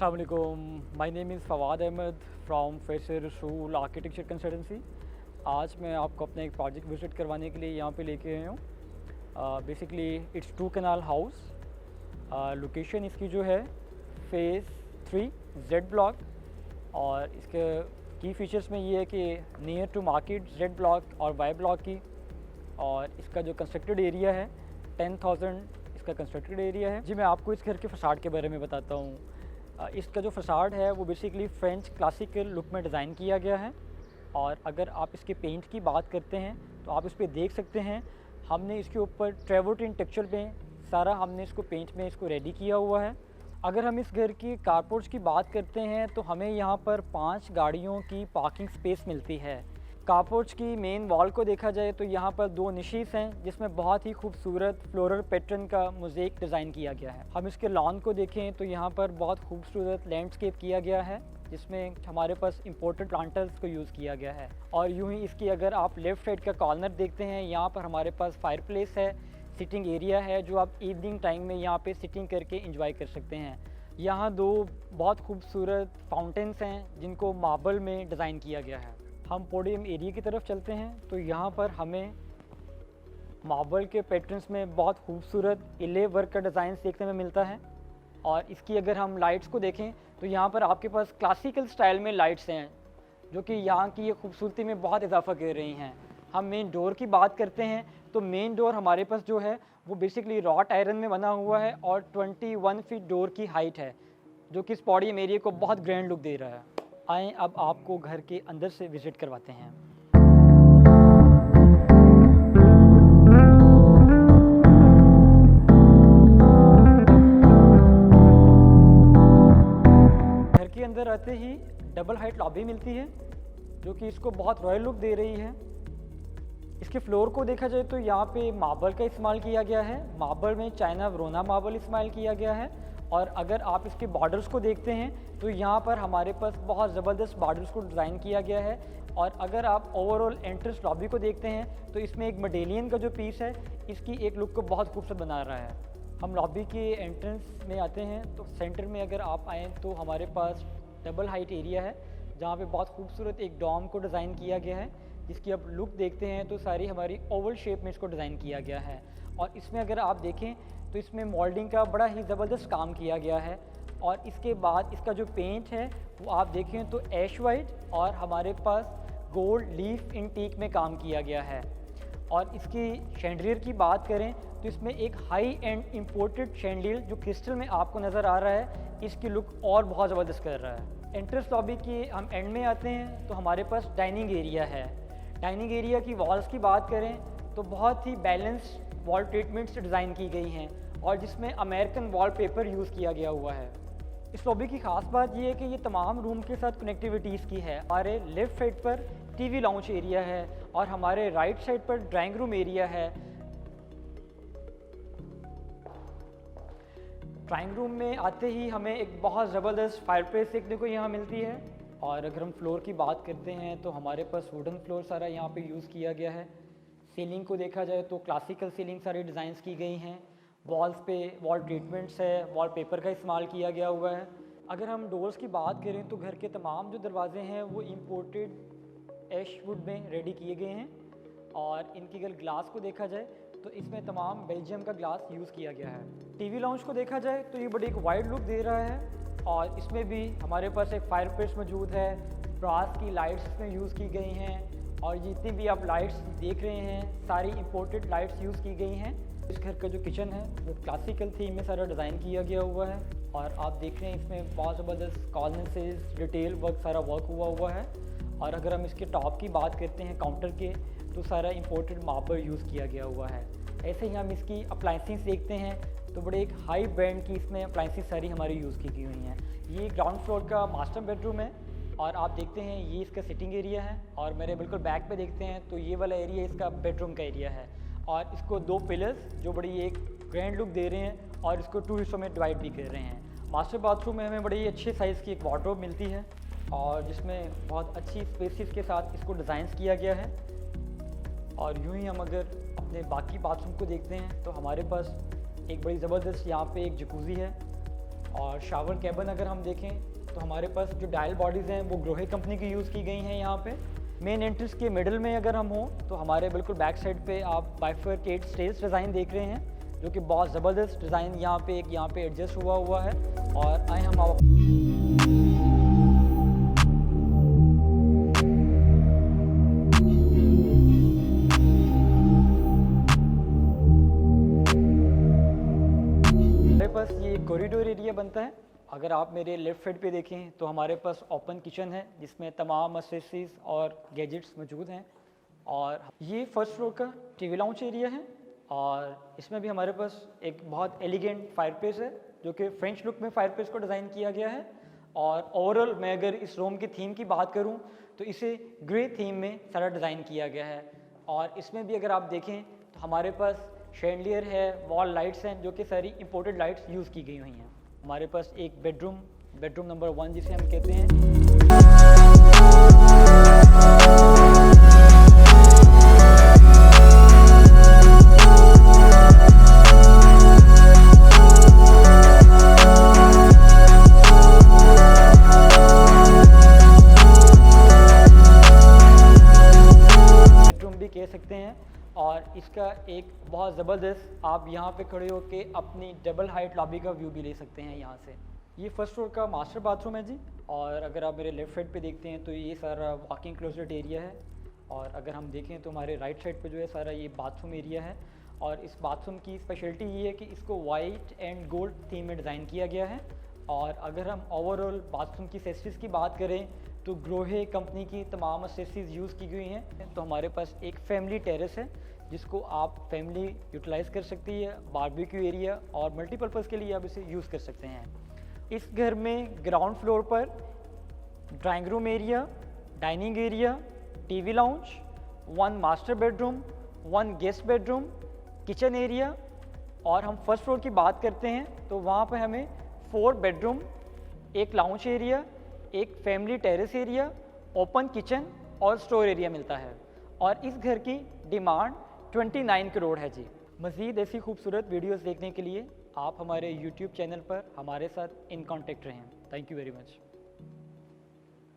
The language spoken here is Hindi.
अस्सलाम वालेकुम, my name is Fawad Ahmad from Faisar Rasool architecture consultancy. आज मैं आपको अपना एक प्रोजेक्ट विज़िट करवाने के लिए यहाँ पे लेके आया हूँ। Basically it's 2 kanal house. Location इसकी जो है फेज़ 3 जेड ब्लॉक, और इसके की फ़ीचर्स में ये है कि near to market Z block और वाई ब्लॉक की, और इसका जो कंस्ट्रक्टेड एरिया है 10,000 इसका कंस्ट्रक्टेड एरिया है। जी, मैं आपको इस घर के फ़साड के बारे में बताता हूँ। इसका जो फ़साड है वो बेसिकली फ्रेंच क्लासिकल लुक में डिज़ाइन किया गया है, और अगर आप इसके पेंट की बात करते हैं तो आप इस पर देख सकते हैं हमने इसके ऊपर ट्रेवोटिन टेक्सचर में सारा हमने इसको पेंट में इसको रेडी किया हुआ है। अगर हम इस घर की कारपोर्ट्स की बात करते हैं तो हमें यहाँ पर 5 गाड़ियों की पार्किंग स्पेस मिलती है। कारपोर्ट्स की मेन वॉल को देखा जाए तो यहाँ पर 2 निशीज़ हैं जिसमें बहुत ही खूबसूरत फ्लोरल पैटर्न का मोज़ेक डिज़ाइन किया गया है। हम इसके लॉन को देखें तो यहाँ पर बहुत खूबसूरत लैंडस्केप किया गया है जिसमें हमारे पास इम्पोर्टेड प्लांटर्स को यूज़ किया गया है। और यूँ ही इसकी अगर आप लेफ़्ट साइड का कॉर्नर देखते हैं, यहाँ पर हमारे पास फायर प्लेस है, सिटिंग एरिया है जो आप इवनिंग टाइम में यहाँ पे सिटिंग करके एंजॉय कर सकते हैं। यहाँ 2 बहुत खूबसूरत फाउंटेन्स हैं जिनको मार्बल में डिज़ाइन किया गया है। हम पोडियम एरिया की तरफ चलते हैं तो यहाँ पर हमें मार्बल के पैटर्न्स में बहुत खूबसूरत इले वर्क का डिज़ाइन देखने में मिलता है। और इसकी अगर हम लाइट्स को देखें तो यहाँ पर आपके पास क्लासिकल स्टाइल में लाइट्स हैं जो कि यहाँ की ये खूबसूरती में बहुत इजाफा कर रही हैं। हम मेन डोर की बात करते हैं तो मेन डोर हमारे पास जो है वो बेसिकली रॉट आयरन में बना हुआ है और 21 फीट डोर की हाइट है जो कि इस पोडियम एरिया को बहुत ग्रैंड लुक दे रहा है। आएँ अब आपको घर के अंदर से विज़िट करवाते हैं। घर के अंदर आते ही डबल हाइट लॉबी मिलती है जो कि इसको बहुत रॉयल लुक दे रही है। इसके फ्लोर को देखा जाए तो यहाँ पे मार्बल का इस्तेमाल किया गया है। मार्बल में चाइना वरोना मार्बल इस्तेमाल किया गया है। और अगर आप इसके बॉर्डर्स को देखते हैं तो यहाँ पर हमारे पास बहुत ज़बरदस्त बॉर्डर्स को डिज़ाइन किया गया है। और अगर आप ओवरऑल एंट्रेंस लॉबी को देखते हैं तो इसमें एक मेडेलियन का जो पीस है इसकी एक लुक को बहुत खूबसूरत बना रहा है। हम लॉबी के एंट्रेंस में आते हैं तो सेंटर में अगर आप आएँ तो हमारे पास डबल हाइट एरिया है जहाँ पे बहुत खूबसूरत एक डॉम को डिज़ाइन किया गया है जिसकी अब लुक देखते हैं तो सारी हमारी ओवल शेप में इसको डिज़ाइन किया गया है। और इसमें अगर आप देखें तो इसमें मोल्डिंग का बड़ा ही ज़बरदस्त काम किया गया है। और इसके बाद इसका जो पेंट है वो आप देखें तो ऐश वाइट और हमारे पास गोल्ड लीफ इन टीक में काम किया गया है। और इसकी शैंडलियर की बात करें तो इसमें एक हाई एंड इम्पोर्टेड शैंडलियर जो क्रिस्टल में आपको नज़र आ रहा है, इसकी लुक और बहुत ज़बरदस्त कर रहा है। एंट्रेंस लॉबी के हम एंड में आते हैं तो हमारे पास डाइनिंग एरिया है। डाइनिंग एरिया की वॉल्स की बात करें तो बहुत ही बैलेंस्ड वॉल ट्रीटमेंट से डिज़ाइन की गई हैं और जिसमें अमेरिकन वॉलपेपर यूज़ किया गया हुआ है। इस लॉबी की ख़ास बात यह है कि ये तमाम रूम के साथ कनेक्टिविटीज़ की है। हमारे लेफ़्ट साइड पर टीवी लाउंज एरिया है और हमारे राइट साइड पर ड्राइंग रूम एरिया है। ड्राइंग रूम में आते ही हमें एक बहुत ज़बरदस्त फायरप्लेस देखने को यहाँ मिलती है। और अगर हम फ्लोर की बात करते हैं तो हमारे पास वुडन फ्लोर सारा यहाँ पे यूज़ किया गया है। सीलिंग को देखा जाए तो क्लासिकल सीलिंग सारी डिज़ाइंस की गई हैं। वॉल्स पे वॉल ट्रीटमेंट्स है, वॉलपेपर का इस्तेमाल किया गया हुआ है। अगर हम डोर्स की बात करें तो घर के तमाम जो दरवाजे हैं वो इम्पोर्टेड ऐश वुड में रेडी किए गए हैं। और इनकी अगर ग्लास को देखा जाए तो इसमें तमाम बेल्जियम का ग्लास यूज़ किया गया है। टीवी लाउंज को देखा जाए तो ये बड़ी एक वाइड लुक दे रहा है और इसमें भी हमारे पास एक फायर प्लेस मौजूद है। ब्रास की लाइट्स इसमें यूज़ की गई हैं और जितनी भी आप लाइट्स देख रहे हैं सारी इम्पोर्टेड लाइट्स यूज़ की गई हैं। इस घर का जो किचन है वो क्लासिकल थीम में सारा डिज़ाइन किया गया हुआ है और आप देख रहे हैं इसमें बहुत ज़बरदस्त कॉर्निसेस डिटेल वर्क सारा वर्क हुआ है। और अगर हम इसके टॉप की बात करते हैं काउंटर के तो सारा इम्पोर्टेड मार्बल यूज़ किया गया हुआ है। ऐसे ही हम इसकी अप्लाइंसेस देखते हैं तो बड़े एक हाई ब्रांड की इसमें अप्लाइंसेस सारी हमारी यूज़ की गई हुई हैं। ये ग्राउंड फ्लोर का मास्टर बेडरूम है और आप देखते हैं ये इसका सिटिंग एरिया है। और मेरे बिल्कुल बैक पे देखते हैं तो ये वाला एरिया इसका बेडरूम का एरिया है। और इसको 2 पिलर्स जो बड़ी एक ग्रैंड लुक दे रहे हैं और इसको 2 हिस्सों में डिवाइड भी कर रहे हैं। मास्टर बाथरूम में हमें बड़ी अच्छे साइज़ की एक वार्डरोब मिलती है और जिसमें बहुत अच्छी स्पेसेस के साथ इसको डिज़ाइंस किया गया है। और यूँ ही हम अगर अपने बाकी बाथरूम को देखते हैं तो हमारे पास एक बड़ी ज़बरदस्त यहाँ पे एक जकूज़ी है और शावर कैबिन अगर हम देखें तो हमारे पास जो डायल बॉडीज़ हैं वो ग्रोहे कंपनी की यूज़ की गई हैं यहाँ पे। मेन एंट्रेंस के मिडल में अगर हम हों तो हमारे बिल्कुल बैक साइड पे आप बाइफरकेट स्टेज डिज़ाइन देख रहे हैं, जो कि बहुत ज़बरदस्त डिज़ाइन यहाँ पे एडजस्ट हुआ है। और आए हम आप हमारे पास ये कॉरिडोर एरिया बनता है। अगर आप मेरे लेफ़्ट साइड पे देखें तो हमारे पास ओपन किचन है जिसमें तमाम एक्सेसरीज और गैजेट्स मौजूद हैं। और ये फर्स्ट फ्लोर का टीवी लाउंज एरिया है और इसमें भी हमारे पास एक बहुत एलिगेंट फायरप्लेस है, जो कि फ्रेंच लुक में फायरप्लेस को डिज़ाइन किया गया है। और ओवरऑल मैं अगर इस रूम की थीम की बात करूं तो इसे ग्रे थीम में सारा डिज़ाइन किया गया है। और इसमें भी अगर आप देखें तो हमारे पास शैंडलियर है, वॉल लाइट्स हैं, जो कि सारी इंपोर्टेड लाइट्स यूज़ की गई हुई हैं। हमारे पास एक बेडरूम नंबर 1 जिसे हम कहते हैं। भी कह सकते हैं। और इसका एक बहुत ज़बरदस्त आप यहाँ पे खड़े होके अपनी डबल हाइट लॉबी का व्यू भी ले सकते हैं यहाँ से। ये फर्स्ट फ्लोर का मास्टर बाथरूम है जी। और अगर आप मेरे लेफ़्ट साइड पे देखते हैं तो ये सारा वॉकिंग क्लोजेट एरिया है। और अगर हम देखें तो हमारे राइट साइड पे जो है सारा ये बाथरूम एरिया है। और इस बाथरूम की स्पेशलिटी ये है कि इसको वाइट एंड गोल्ड थीम में डिज़ाइन किया गया है। और अगर हम ओवरऑल बाथरूम की एक्सेसरीज़ की बात करें तो ग्रोहे कंपनी की तमाम एक्सेसरीज़ यूज़ की गई हैं। तो हमारे पास एक फैमिली टेरेस है जिसको आप फैमिली यूटिलाइज़ कर सकती है, बारबेक्यू एरिया और मल्टीपर्पज़ के लिए आप इसे यूज़ कर सकते हैं। इस घर में ग्राउंड फ्लोर पर drawing room area, dining area, TV lounge, 1 master bedroom, 1 guest bedroom, kitchen area. और हम फर्स्ट फ्लोर की बात करते हैं तो वहाँ पर हमें 4 बेडरूम, 1 लाउंज एरिया, एक family terrace area, open kitchen और स्टोर एरिया मिलता है। और इस घर की डिमांड 29 करोड़ है जी। मज़ीद ऐसी खूबसूरत वीडियोस देखने के लिए आप हमारे YouTube चैनल पर हमारे साथ इन कांटेक्ट रहें। Thank you very much.